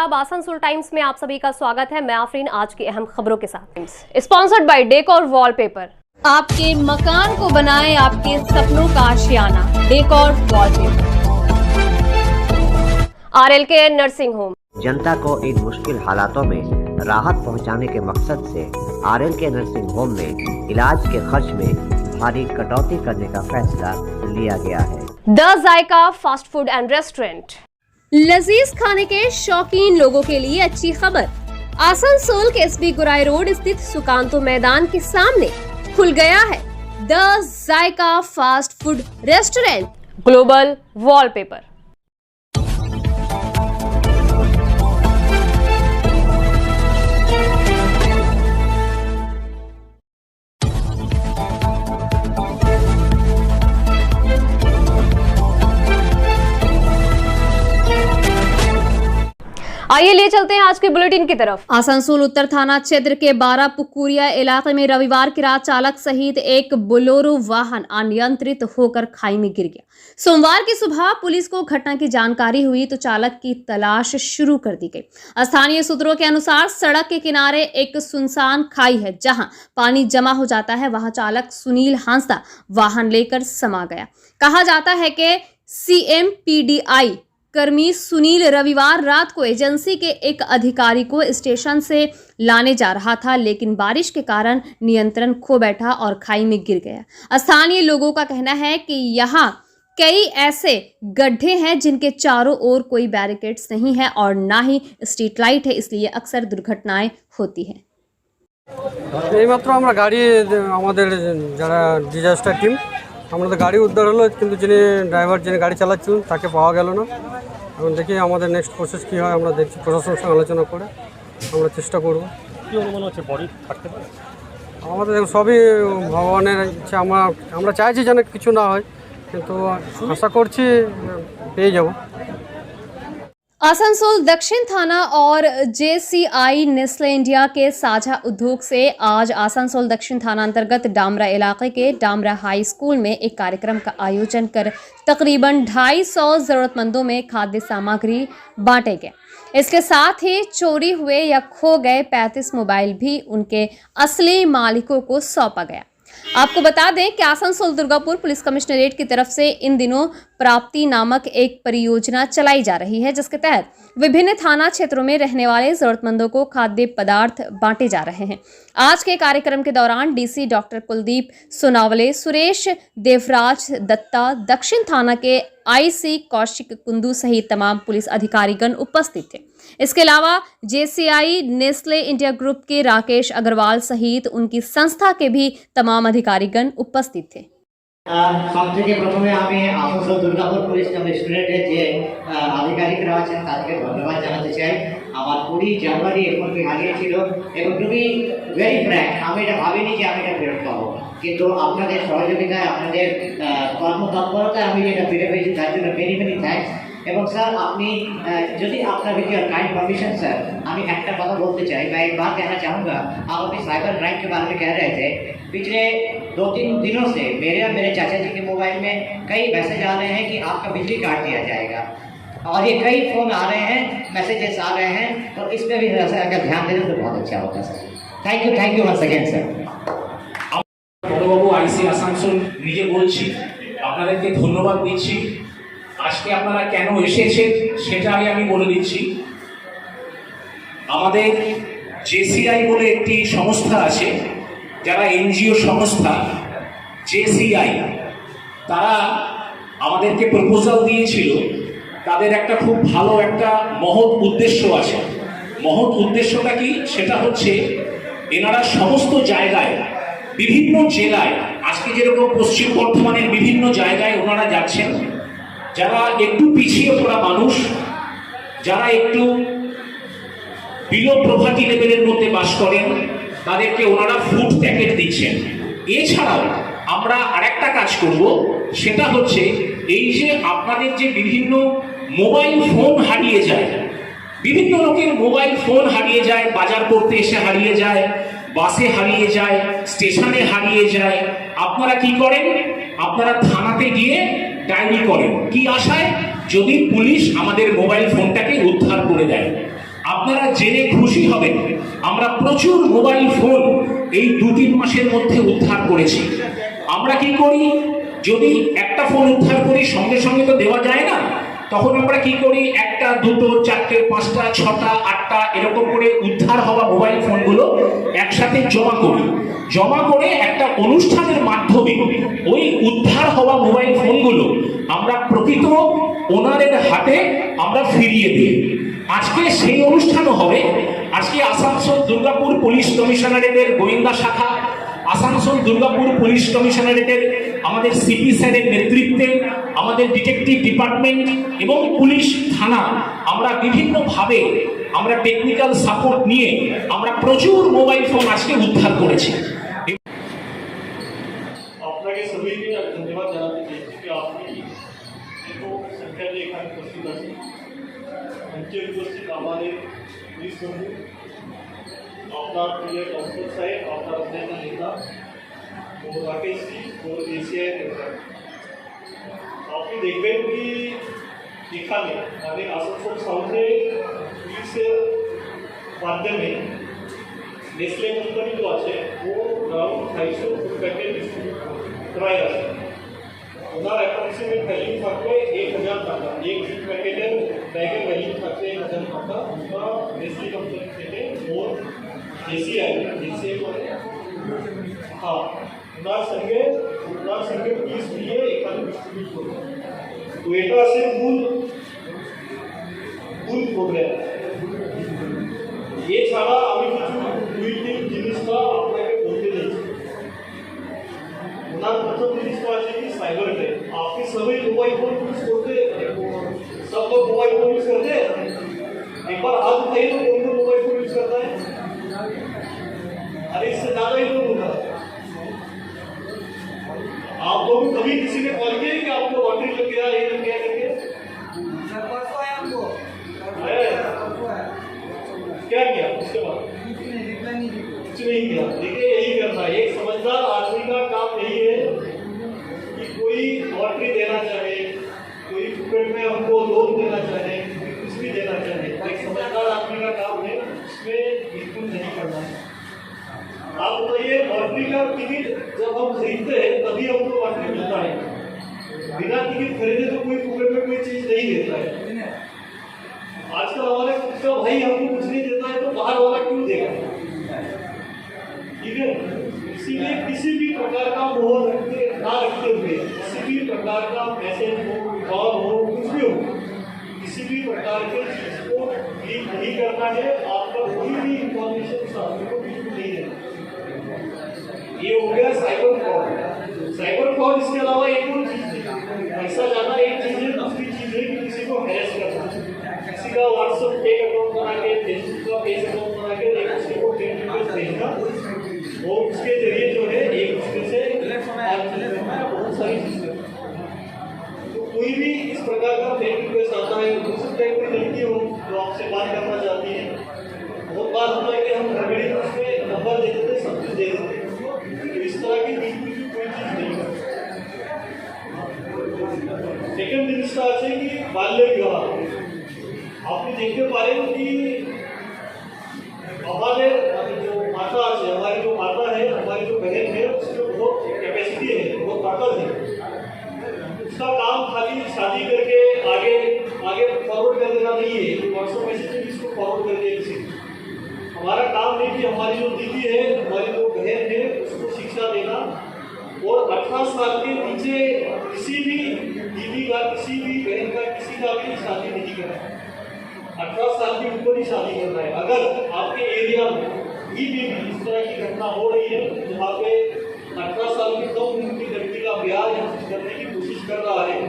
आदाब, आसनसोल टाइम्स में आप सभी का स्वागत है। मैं आफरीन आज की अहम खबरों के साथ। Sponsored by decor wallpaper. आपके मकान को बनाए आपके सपनों का आशियाना, decor wallpaper. RLK nursing home. जनता को इन मुश्किल हालातों में राहत पहुंचाने के मकसद से आरएलके नर्सिंग होम में इलाज के खर्च में भारी कटौती करने का फैसला लिया गया है। The Zaika fast food and restaurant. लजीज खाने के शौकीन लोगों के लिए अच्छी खबर। आसनसोल के एसबी गुराई रोड स्थित सुकांतो मैदान के सामने खुल गया है the Zaika fast food restaurant, global wallpaper. आइए ले चलते हैं आज के बुलेटिन की तरफ। आसनसोल उत्तर थाना क्षेत्र के 12 पुकुरिया इलाके में रविवार की रात चालक सहित एक बोलेरो वाहन अनियंत्रित होकर खाई में गिर गया। सोमवार की सुबह पुलिस को घटना की जानकारी हुई तो चालक की तलाश शुरू कर दी गई। स्थानीय सूत्रों के अनुसार सड़क के किनारे एक सुनसान खाई है जहां पानी जमा हो जाता है, वहां चालक सुनील हांसदा वाहन लेकर समा गया। कहा जाता है कि CMPDI कर्मी सुनील रविवार रात को एजेंसी के एक अधिकारी को स्टेशन से लाने जा रहा था, लेकिन बारिश के कारण नियंत्रण खो बैठा और खाई में गिर गया। स्थानीय लोगों का कहना है कि यहाँ कई ऐसे गड्ढे हैं जिनके चारों ओर कोई बैरिकेड्स नहीं है और ना ही स्ट्रीट लाइट है, इसलिए अक्सर दुर्घटनाएं होती हैं। এইমাত্র আমরা গাড়ি আমাদের যারা ডিজাস্টার টিম আমরা তো গাড়ি উদ্ধার হলো, কিন্তু যিনি ড্রাইভার যিনি গাড়ি চালাচ্ছিলেন তাকে পাওয়া গেল না। এখন দেখি আমাদের নেক্সট প্রসেস কী হয়, আমরা দেখছি প্রশাসনের সঙ্গে আলোচনা করে আমরা চেষ্টা করব। কী অনুমান হচ্ছে বডি থাকতে পারে? আমাদের সবই ভগবানের ইচ্ছা, আমরা চাইছি যেন কিছু না হয়, কিন্তু আশা করছি পেয়ে যাব। आसनसोल दक्षिण थाना और JCI नेस्ले इंडिया के साझा उद्योग से आज आसनसोल दक्षिण थाना अंतर्गत डामरा इलाके के डामरा हाई स्कूल में एक कार्यक्रम का आयोजन कर तकरीबन 250 जरूरतमंदों में खाद्य सामग्री बांटे गए। इसके साथ ही चोरी हुए या खो गए 35 मोबाइल भी उनके असली मालिकों को सौंपा गया। आपको बता दें कि आसनसोल दुर्गापुर पुलिस कमिश्नरेट की तरफ से इन दिनों प्राप्ति नामक एक परियोजना चलाई जा रही है, जिसके तहत विभिन्न थाना क्षेत्रों में रहने वाले जरूरतमंदों को खाद्य पदार्थ बांटे जा रहे हैं। आज के कार्यक्रम के दौरान DC डॉक्टर कुलदीप सोनावले, सुरेश देवराज दत्ता, दक्षिण थाना के IC कौशिक कुंदू सहित तमाम पुलिस अधिकारीगण उपस्थित थे। इसके अलावा JCI नेस्ले इंडिया ग्रुप के राकेश अग्रवाल सहित उनकी संस्था के भी तमाम अधिकारीगण उपस्थित थे। सबথেকে প্রথমে আমি আসানসোল দুর্গাপুর পুলিশ কমিশনারেটের যে আধিকারিকরা আছেন তাদেরকে ধন্যবাদ জানাতে চাই। আমার 20 জানুয়ারি অ্যাকাউন্টটি হারিয়েছিল এবং টু বি ভেরি ফ্র্যাঙ্ক আমি এটা ভাবিনি যে আমি এটা ফেরত পাবো, কিন্তু আপনাদের সহযোগিতায় আপনাদের কর্মতৎপরতায় আমি এটা ফিরে পেয়েছি, তার জন্য ভেরি ভেরি থ্যাঙ্কস। এবং স্যার আপনি যদি आपका with your kind permission sir আমি একটা কথা বলতে চাই। मैं एक बात कहना चाहूँगा, आप अभी साइबर क्राइम के बारे में कह रहे थे। पिछले 2-3 दिनों से मेरे और मेरे चाचा जी के मोबाइल में कई मैसेज आ रहे हैं कि आपका बिजली काट दिया जाएगा, और ये कई फ़ोन आ रहे हैं, मैसेजेस आ रहे हैं, तो इस पर भी अगर ध्यान दें तो बहुत अच्छा होगा sir. Thank you once again sir. বড়বাবু IC আসানসোল নিজে বলছি, আপনাদেরকে ধন্যবাদ দিচ্ছি। আজকে আপনারা কেন এসেছেন সেটা আগে আমি বলে দিচ্ছি। আমাদের JCI বলে একটি সংস্থা আছে, যারা NGO সংস্থা JCI, তারা আমাদেরকে প্রপোজাল দিয়েছিল। তাদের একটা খুব ভালো একটা মহৎ উদ্দেশ্য আছে। মহৎ উদ্দেশ্যটা কি? সেটা হচ্ছে এনারা সমস্ত জায়গায় বিভিন্ন জেলায়, আজকে যেরকম পশ্চিম বর্ধমানের বিভিন্ন জায়গায় ওনারা যাচ্ছেন, যারা একটু পিছিয়ে পড়া মানুষ, যারা একটু বিলো প্রভাতি লেভেলের মধ্যে বাস করেন, তাদেরকে ওনারা ফুড প্যাকেট দিচ্ছেন। এছাড়াও আমরা আরেকটা কাজ করব, সেটা হচ্ছে এই যে আপনাদের যে বিভিন্ন মোবাইল ফোন হারিয়ে যায়, বিভিন্ন লোকের মোবাইল ফোন হারিয়ে যায়, বাজার করতে এসে হারিয়ে যায়, বাসে হারিয়ে যায়, স্টেশনে হারিয়ে যায়, আপনারা কি করেন? আপনারা থানাতে গিয়ে ডায়েরি করেন, কি আশায়? যদি পুলিশ আমাদের মোবাইল ফোনটাকে উদ্ধার করে দেয়। আপনারা জেনে খুশি হবেন আমরা প্রচুর মোবাইল ফোন এই 2-3 মাসের মধ্যে উদ্ধার করেছি। আমরা কি করি, যদি একটা ফোন উদ্ধার করি সঙ্গে সঙ্গে তো দেওয়া যায় না, তখন আমরা কি করি, 1টা 2টো 4টে 5টা 6টা 8টা এরকম করে উদ্ধার হওয়া মোবাইল ফোনগুলো একসাথে জমা করে একটা অনুষ্ঠানের মাধ্যমে ওই উদ্ধার হওয়া মোবাইল ফোনগুলো আমরা প্রকৃত ওনারের হাতে আমরা ফিরিয়ে দিই। আজকে সেই অনুষ্ঠানও হবে। আজকে আসানসোল দুর্গাপুর পুলিশ কমিশনারেটের গোয়েন্দা শাখা, আসানসোল দুর্গাপুর পুলিশ কমিশনারেটের আমাদের সিপি স্যারের নেতৃত্বে আমাদের ডিটেকটিভ ডিপার্টমেন্ট এবং পুলিশ থানা আমরা বিভিন্নভাবে আমরা টেকনিক্যাল সাপোর্ট নিয়ে আমরা প্রচুর মোবাইল ফোন আজকে উদ্ধার করেছি। আপনাকে সবাইকে ধন্যবাদ জানাতে চাই যে আপনি এত সংখ্যায় এখানে উপস্থিত আছেন। মঞ্চে উপস্থিত আমাদের পুলিশ বন্ধু, আপনার প্রিয় ডক্টর সাহেব, আপনার অন্যান্য নেতা ও রাকেশজি ও এশিয়ায় নেতা। আপনি দেখবেন কি এখানে মানে আসানসোল সাউথে পুলিশের মাধ্যমে नेस्ले कंपनी जो আছে वो अराउंड 250 फूड पैकेट डिस्ट्रीब्यूट कराए আছে। ওনার অ্যাপ্রক্সিমেট ভ্যালু থাকবে 1000 টাকা। এক ফুড প্যাকেটের ব্যাগের ভ্যালু থাকবে 1000 টাকা। ওটা নেসলে কোম্পানি থেকে ওর জেসিআই করে হ্যাঁ ওনার সঙ্গে পিস দিয়ে এখানে ডিস্ট্রিবিউট করবে। তো এটা আছে মূল প্রোগ্রাম। এছাড়া আমি কিছু 2-3 জিনিসটা আপনাকে বলতে চাইছি। ওনার প্রথম জিনিসটা আছে কি साइबर अटैक। आपके सभी मोबाइल फोन यूज करते हैं, सब लोग मोबाइल फोन यूज करते हैं। एक बार हाथ उठाइए तो कौन मोबाइल फोन यूज करता है? अरे इससे ज्यादा ही लोग होता है। आप लोग कभी किसी ने कॉल किया कि आपको लॉटरी लग गया, ये लग गया करके? क्या किया उसके बाद? कुछ नहीं किया। देखिए यही करना है, एक समझदार आदमी का काम यही है कि कोई लॉटरी देना चाहे, कोई पॉकेट में हमको लोन देना चाहे, कुछ भी देना चाहे, एक समझदार आदमी का काम है, इसमें बिल्कुल नहीं करना है। आप बताइए लॉटरी का टिकट जब हम खरीदते हैं तभी हमको लॉटरी मिलता है। बिना टिकट खरीदे तो कोई पॉकेट में कोई चीज नहीं देता है। आजकल हमारे खुद का भाई हमको कुछ नहीं देता है तो बाहर वाला क्यों देगा? ठीक है, इसीलिए किसी भी प्रकार का मोह ना रखते हुए, किसी भी प्रकार का मैसेज हो, कॉल हो, कुछ भी हो, किसी भी प्रकार के चीज को लीक नहीं करना है। आपका कोई भी इंफॉर्मेशन सामने को बिल्कुल नहीं देना। ये हो गया साइबर फ्रॉड। साइबर फ्रॉड इसके अलावा एक और चीज है, पैसा जाना एक चीज है, दूसरी चीज है कि किसी को हैरेस करना। किसी का व्हाट्सएप फेक अकाउंट बना के, फेसबुक का फेक अकाउंट बना के एक दूसरे को फेक वीडियोस भेजना, वो उसके जरिए जो है एक दूसरे से बहुत सारी चीजें। तो कोई भी इस प्रकार का फेक रिक्वेस्ट आता है, हो सकता है कोई लड़की हो जो आपसे बात करना चाहती है। बहुत बार होता है कि हम रेमेडी उसमें नंबर दे देते, सब कुछ दे देते, तो इस तरह की बिल्कुल भी कोई चीज नहीं है। सेकंड जिनिसटा আছে কি বাল্য বিবাহ। আপনি দেখতে পারেন कि हमारे जो माता है, हमारी जो माता है, हमारी जो बहन है, उसमें बहुत कैपेसिटी है, बहुत ताकत है। उसका काम खाली शादी करके आगे फॉरवर्ड कर देना नहीं है, व्हाट्सएप मैसेज में इसको फॉरवर्ड कर दिया किसी। हमारा काम है कि हमारी जो दीदी है, हमारी जो बहन है, उसको शिक्षा देना और 18 साल के नीचे किसी भी दीदी का, किसी भी बहन का, किसी का भी शादी नहीं करना। 18 साल के ऊपर ही शादी करना है। अगर आपके एरिया में भी इस तरह की घटना हो रही है जहाँ पे 18 साल की कम उम्र की लड़की का ब्याह करने की कोशिश कर रहा है,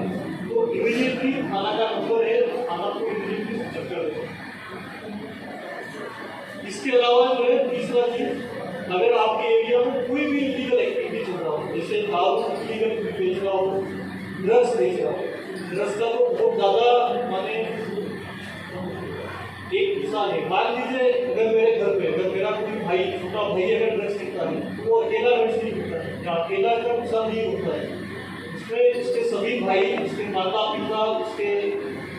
तो इमीडिएटली थाना का नंबर है, थाना को इमीडिएटली सूचित कर दें। इसके अलावा जो है तीसरा चीज, अगर आपके एरिया में कोई भी इलीगल एक्टिविटी चल रहा हो, जैसे दारू इलीगल बेच रहा हो, ड्रग्स बेच रहा हो, ड्रग्स का तो बहुत ज़्यादा माने एक मिसाल है। मान लीजिए अगर मेरे घर पे अगर मेरा कोई भाई, छोटा भाई अगर ड्रग्स पीता है तो वो अकेला ड्रग्स नहीं पीता है, या अकेला का नुकसान नहीं होता है। उसमें उसके सभी भाई, उसके माता पिता, उसके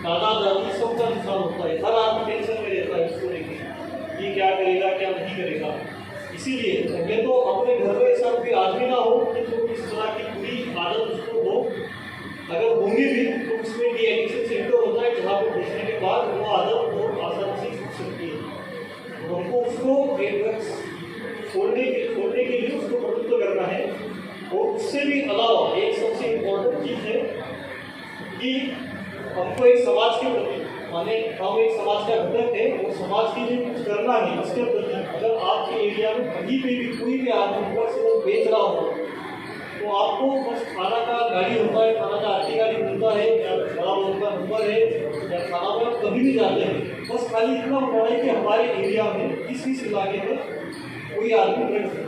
दादा दादी सबका नुकसान होता है। हर आदमी टेंशन में रहता है, उसको ये क्या करेगा क्या नहीं करेगा। इसीलिए पहले तो अपने घर में ऐसा कोई आदमी ना हो कि तो इस तरह की पूरी आदत उसको हो। अगर होंगी भी तो उसमें ये एडिक्शन सेंटर होता है जहाँ पे भेजने के बाद वो आदत बहुत आसानी से छूट सकती है। तो हमको उसको ड्रग्स छोड़ने के लिए उसको प्रवृत्त करना है। और उससे भी अलावा एक सबसे इम्पोर्टेंट चीज़ है कि हमको एक समाज के प्रति, माने हम एक समाज का घटक है और समाज के लिए कुछ करना है। इसके प्रति अगर आपके एरिया में कहीं पे भी कोई भी आदमी ड्रग्स बेच रहा हो तो आपको बस थाना का गाड़ी होता है, थाना का आरटी गाड़ी मिलता है या बड़ा बोर्ड का नंबर है या थाना में कभी भी जाते हैं, बस खाली इतना बताना है कि हमारे एरिया में इस इलाके में कोई आदमी ड्रग्स है।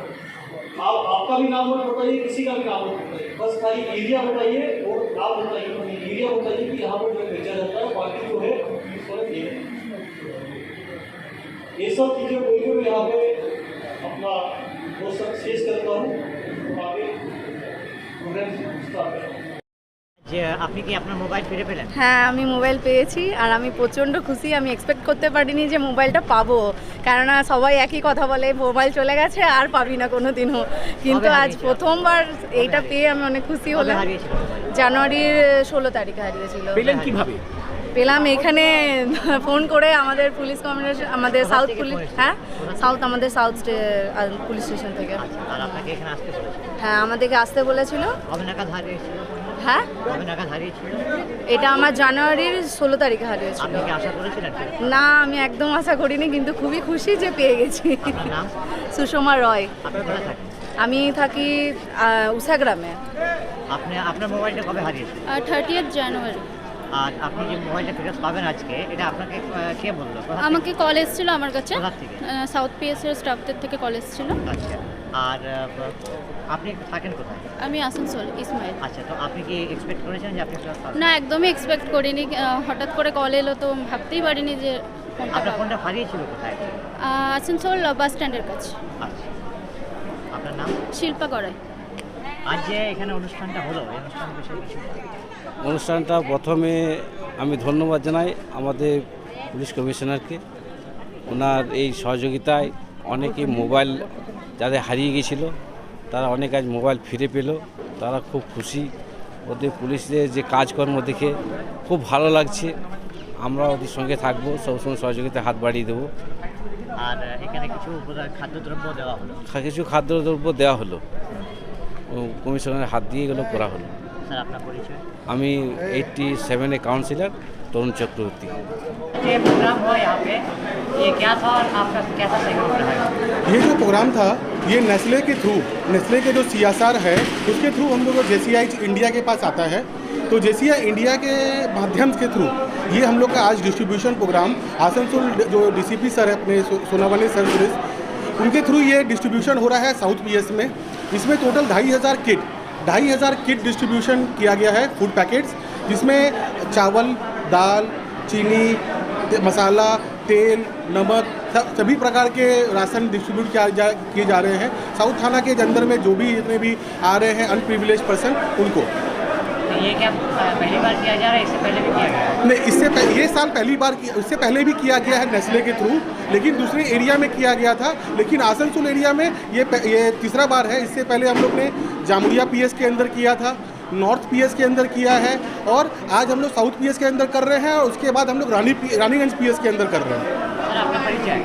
आप आपका भी नाम मत बताइए, किसी का भी नाम मत बताइए, बस खाली एरिया बताइए और नाम बताइए, एरिया बताइए कि यहाँ पर जो बेचा जाता है, बाकी जो है ये सब चीज़ें बोलकर मैं यहाँ पे अपना वो सब शेष करता हूँ। आगे प्रोग्राम स्टार्ट करें। যে আপনি কি আপনার মোবাইল ফিরে পেলেন? হ্যাঁ, আমি মোবাইল পেয়েছি আর আমি প্রচণ্ড খুশি। আমি এক্সপেক্ট করতে পারিনি যে মোবাইলটা পাবো, কেননা সবাই একই কথা বলে মোবাইল চলে গেছে আর পাবি না কোনো দিনও, কিন্তু আজ প্রথমবার এইটা পেয়ে আমি অনেক খুশি কবে হলাম। হারিয়েছিল মোবাইল? জানুয়ারির 16 তারিখে হারিয়েছিল। পেলেন কিভাবে? পেলাম এখানে ফোন করে আমাদের পুলিশ কমিশনার, আমাদের সাউথ পুলিশ, হ্যাঁ আমাদের সাউথ পুলিশ স্টেশন থেকে। আর আপনাকে এখানে আসতে বলেছিল? হ্যাঁ, আমাদেরকে আসতে বলেছিল। কবে নাগাদ হারিয়েছিল? হ্যাঁ, কবে নাগাদ হারিয়েছিল? এটা আমার জানুয়ারির 16 তারিখে হারিয়েছিল। আপনি কি আশা করেছিলেন? না, আমি একদম আশা করিনি, কিন্তু খুবই খুশি যে পেয়ে গেছি। আপনার নাম? সুষমা রয়। আপনি কোথায় থাকেন? আমি থাকি উষাগ্রামে। আপনার মোবাইলটা কবে হারিয়েছিল? 30 জানুয়ারি। আর আপনি যে মোবাইলটা ফেরত পাবেন আজকে, এটা আপনাকে কে বললো? কোথা থেকে? আমাকে কল এসেছিল আমার কাছে, কোথা থেকে? সাউথ পিএসের স্টাফদের থেকে কল এসেছিল। আচ্ছা, আর আপনি থাকেন কোথায়? আমি আসানসোল ইসমাইল। আচ্ছা, তো আপনি কি এক্সপেক্ট করেছেন যে আপনি ফেরত পাবেন? না, একদমই এক্সপেক্ট করিনি। হঠাৎ করে কল এলো তো ভাবতেই পারিনি যে ফোনটা আপনার পাবো। ফোনটা হারিয়েছিল কোথায়? আসানসোল বাস স্ট্যান্ডের কাছে। আচ্ছা, আপনার নাম? শিল্পা গড়াই। আজ যে এখানে অনুষ্ঠানটা হলো, এই অনুষ্ঠান বিষয়ে কিছু অনুষ্ঠানটা প্রথমে আমি ধন্যবাদ জানাই আমাদের পুলিশ কমিশনারকে। ওনার এই সহযোগিতায় অনেকেই মোবাইল যাদের হারিয়ে গিয়েছিল তারা অনেক আজ মোবাইল ফিরে পেল, তারা খুব খুশি। ওদের পুলিশদের যে কাজকর্ম দেখে খুব ভালো লাগছে। আমরা ওদের সঙ্গে থাকবো, সবসময় সহযোগিতায় হাত বাড়িয়ে দেবো। আর এখানে কিছু খাদ্যদ্রব্য দেওয়া হলো? কিছু খাদ্যদ্রব্য দেওয়া হলো, কমিশনারের হাত দিয়ে এগুলো করা হলো। স্যার, আপনার পরিচয়? আমি 87 काउंसिलर तरुण चक्रवर्ती। ये प्रोग्राम हुआ यहाँ पे, ये क्या था और आपका कैसा सहयोग रहा है? ये जो प्रोग्राम था ये नेस्ले के थ्रू, नेस्ले के जो CSR है उसके थ्रू हम लोग JCI इंडिया के पास आता है। तो JCI इंडिया के माध्यम के थ्रू ये हम लोग का आज डिस्ट्रीब्यूशन प्रोग्राम आसनसोल जो DCP सर है अपने सोनावनी सर पुलिस, उनके थ्रू ये डिस्ट्रीब्यूशन हो रहा है साउथ PS में। इसमें टोटल 2,500 किट डिस्ट्रीब्यूशन किया गया है, फूड पैकेट्स, जिसमें चावल, दाल, चीनी, मसाला, तेल, नमक, सभी प्रकार के राशन डिस्ट्रीब्यूट किए जा रहे हैं साउथ थाना के अंदर में। जो भी जितने भी आ रहे हैं अनप्रिविलेज पर्सन उनको। तो ये क्या पहली बार किया जा रहा है? इससे पहले भी किया गया है? नहीं, ये साल पहली बार इससे पहले भी किया गया है नेस्ले के थ्रू, लेकिन दूसरे एरिया में किया गया था। लेकिन आसनसोल एरिया में ये तीसरा बार है। इससे पहले हम लोग ने जामुरिया PS के अंदर किया था, नॉर्थ PS के अंदर किया है, और आज हम लोग साउथ PS के अंदर कर रहे हैं, और उसके बाद हम लोग रानीगंज PS के अंदर कर रहे हैं। सर, आपका परिचय?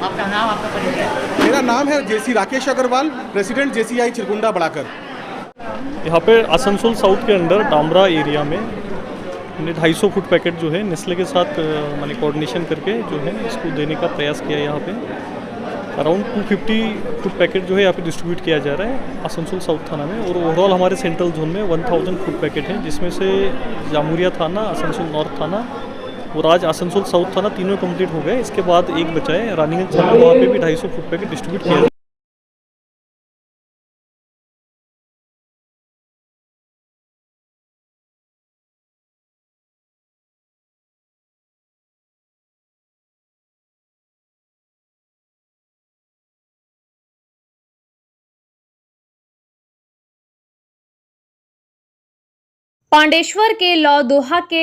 आपका नाम, आपका परिचय? मेरा नाम है JC Rakesh Agarwal, president JCI Chirkunda बढ़ाकर। यहाँ पे आसनसोल साउथ के अंडर डामरा एरिया में हमने 250 फूड पैकेट जो है नेस्ले के साथ मैंने कोऑर्डिनेशन करके जो है इसको देने का प्रयास किया। यहाँ पे अराउंड 250 फूड पैकेट जो है यहाँ पे डिस्ट्रीब्यूट किया जा रहा है आसनसोल साउथ थाना में। और ओवरऑल हमारे सेंट्रल जोन में 1000 फूड पैकेट हैं, जिसमें से जामुरिया थाना, आसनसोल नॉर्थ थाना और आज आसनसोल साउथ थाना तीनों कंप्लीट हो गए। इसके बाद एक बचा है रानीगंज थाना, वहाँ पे भी 250 फूड पैकेट डिस्ट्रीब्यूट किया जाए। पांडेश्वर के लौदोहा के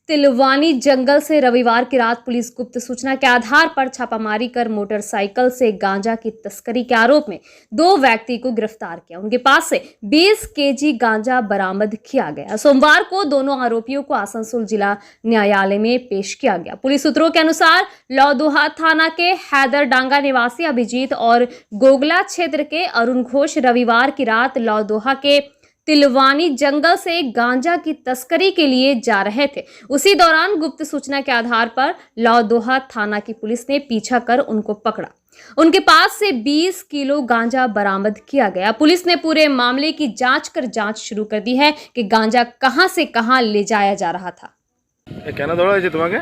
तिलवानी जंगल से रविवार की रात पुलिस गुप्त सूचना के आधार पर छापामारी कर मोटरसाइकिल से गांजा की तस्करी के आरोप में 2 व्यक्ति को गिरफ्तार किया। उनके पास से 20 केजी गांजा बरामद किया गया। सोमवार को दोनों आरोपियों को आसनसोल जिला न्यायालय में पेश किया गया। पुलिस सूत्रों के अनुसार लौदोहा थाना के हैदरडांगा निवासी अभिजीत और गोगला क्षेत्र के अरुण घोष रविवार की रात लौदोहा के तिलवानी जंगल से गांजा की तस्करी के लिए जा रहे थे। उसी दौरान गुप्त सूचना के आधार पर लौदोहा थाना की पुलिस ने पीछा कर उनको पकड़ा। उनके पास से 20 किलो गांजा बरामद किया गया। पुलिस ने पूरे मामले की जांच शुरू कर दी है कि गांजा कहां से कहां ले जाया जा रहा था। क्या दौड़ा है तुम्हारे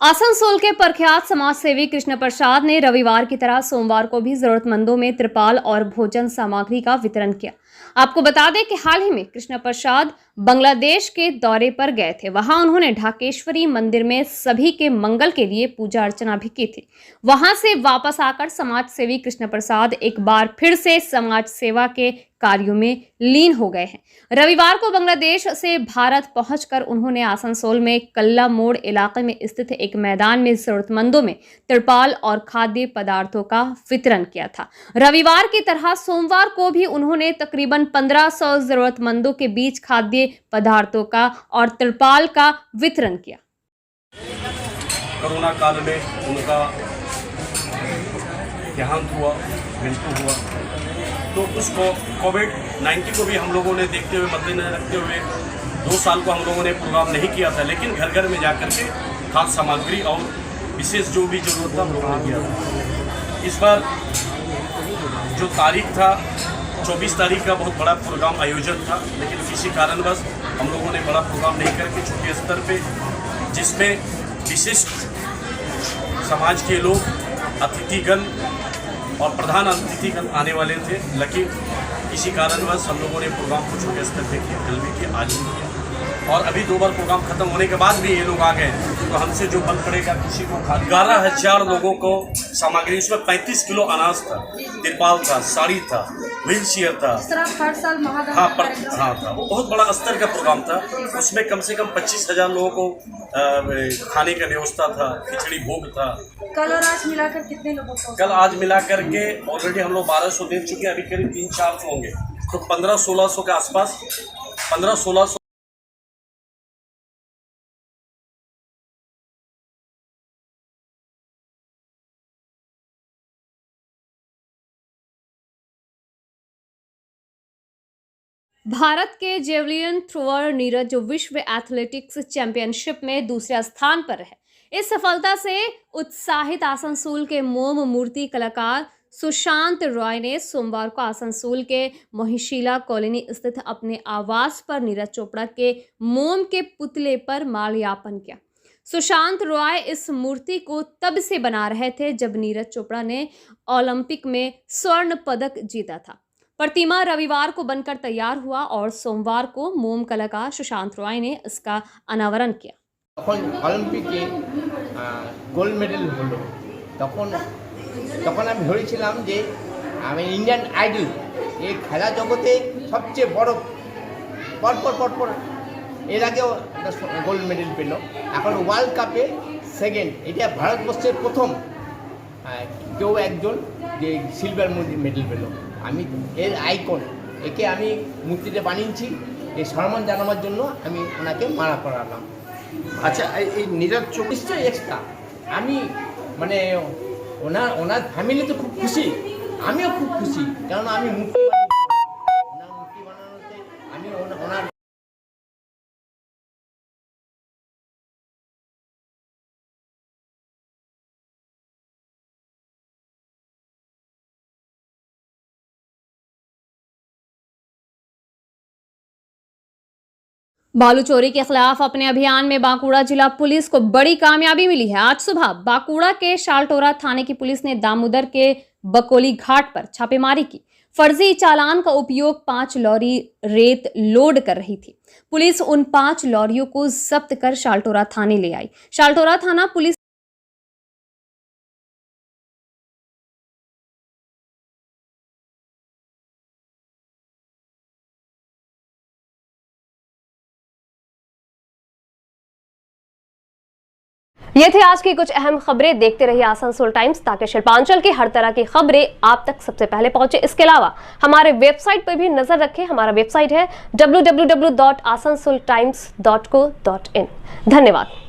आसनसोल के प्रख्यात समाज सेवी कृष्ण प्रसाद ने रविवार की तरह सोमवार को भी जरूरतमंदों में त्रिपाल और भोजन सामग्री का वितरण किया। आपको बता दें कि हाल ही में कृष्ण प्रसाद बांग्लादेश के दौरे पर गए थे। वहां उन्होंने ढाकेश्वरी मंदिर में सभी के मंगल के लिए पूजा अर्चना भी की थी। वहां से वापस आकर समाज सेवी कृष्ण प्रसाद एक बार फिर से समाज सेवा के कार्यों में लीन हो गए हैं। रविवार को बांग्लादेश से भारत पहुंचकर उन्होंने आसनसोल में कल्ला मोड़ इलाके में स्थित एक मैदान में जरूरतमंदों में तिरपाल और खाद्य पदार्थों का वितरण किया था। रविवार की तरह सोमवार को भी उन्होंने तकरीबन 1500 जरूरतमंदों के बीच खाद्य पदार्थों का और तिरपाल का वितरण किया। कोरोना काल में उनका देहांत हुआ, मृत्यु हुआ, तो उसको कोविड-19 को भी हम लोगों ने देखते हुए मद्देनजर रखते हुए 2 साल को हम लोगों ने प्रोग्राम नहीं किया था, लेकिन घर घर में जाकर के खाद्य सामग्री और विशेष जो भी जरूरत था हम लोगों ने किया था। इस बार जो तारीख था 24 तारीख का बहुत बड़ा प्रोग्राम आयोजन था, लेकिन किसी कारणवश हम लोगों ने बड़ा प्रोग्राम नहीं करके छोटे स्तर पे, जिसमें विशिष्ट समाज के लोग, अतिथिगण और प्रधान अतिथिगण आने वाले थे, लेकिन किसी कारणवश हम लोगों ने प्रोग्राम को छोटे स्तर पे किया, कल भी किया, आज भी किया। और अभी 2 बार प्रोग्राम खत्म होने के बाद भी ये लोग आ गए, तो हमसे जो बल पड़ेगा किसी को 11,000 लोगों को सामग्री, उसमें 35 किलो अनाज था, तिरपाल था, साड़ी था, व्हील चेयर था, हर साल हाँ था। वो बहुत बड़ा स्तर का प्रोग्राम था। उसमें कम से कम 25,000 लोगों को खाने का व्यवस्था था, खिचड़ी भोग था। कल और आज मिलाकर कितने लोगों को? कल आज मिलाकर के ऑलरेडी हम लोग 1200 दे चुके हैं, अभी करीब 300-400 होंगे, तो 1500-1600 के आसपास 1500-1600। भारत के जेवलिन थ्रोअर नीरज जो विश्व एथलेटिक्स चैंपियनशिप में दूसरे स्थान पर है। इस सफलता से उत्साहित आसनसोल के मोम मूर्ति कलाकार सुशांत रॉय ने सोमवार को आसनसोल के मोहिशीला कॉलोनी स्थित अपने आवास पर नीरज चोपड़ा के मोम के पुतले पर माल्यार्पण किया। सुशांत रॉय इस मूर्ति को तब से बना रहे थे जब नीरज चोपड़ा ने ओलंपिक में स्वर्ण पदक जीता था। प्रतिमा रविवार को बनकर तैयार हुआ और सोमवार को मोम कलाकार सुशांत रॉय ने इसका अनावरण किया। অলিম্পিকে গোল্ড মেডেল হলো তখন আমি ধরেছিলাম যে আমি ইন্ডিয়ান আইডল এই খেলা জগতে সবচেয়ে বড় পরপর এর আগেও একটা গোল্ড মেডেল পেল, এখন ওয়ার্ল্ড কাপে সেকেন্ড, এটা ভারতবর্ষের প্রথম কেউ একজন যে সিলভার মেডেল পেল। আমি এর আইকন, একে আমি মূর্তিতে বানিয়েছি, এই সম্মান জানাবার জন্য আমি ওনাকে মালা করালাম। আচ্ছা, এই নীরজ চোপড়া নিশ্চয়ই এক্সট্রা, আমি মানে ওনার ফ্যামিলি তো খুব খুশি, আমিও খুব খুশি, কারণ আমি মূর্তি ওনার মূর্তি বানানোতে আমি ওনার बालू चोरी के खिलाफ अपने अभियान में बांकुड़ा जिला पुलिस को बड़ी कामयाबी मिली है। आज सुबह बांकुड़ा के शालटोरा थाने की पुलिस ने दामोदर के बकोली घाट पर छापेमारी की। फर्जी चालान का उपयोग 5 लॉरी रेत लोड कर रही थी। पुलिस उन 5 लॉरियों को जब्त कर शालटोरा थाने ले आई। शालटोरा थाना पुलिस ये थे आज की कुछ अहम खबरें। देखते रहिए आसनसोल टाइम्स ताकि शिल्पांचल की हर तरह की खबरें आप तक सबसे पहले पहुंचे। इसके अलावा हमारे वेबसाइट पर भी नजर रखें। हमारा वेबसाइट है www.asansoltimes.co.in। धन्यवाद।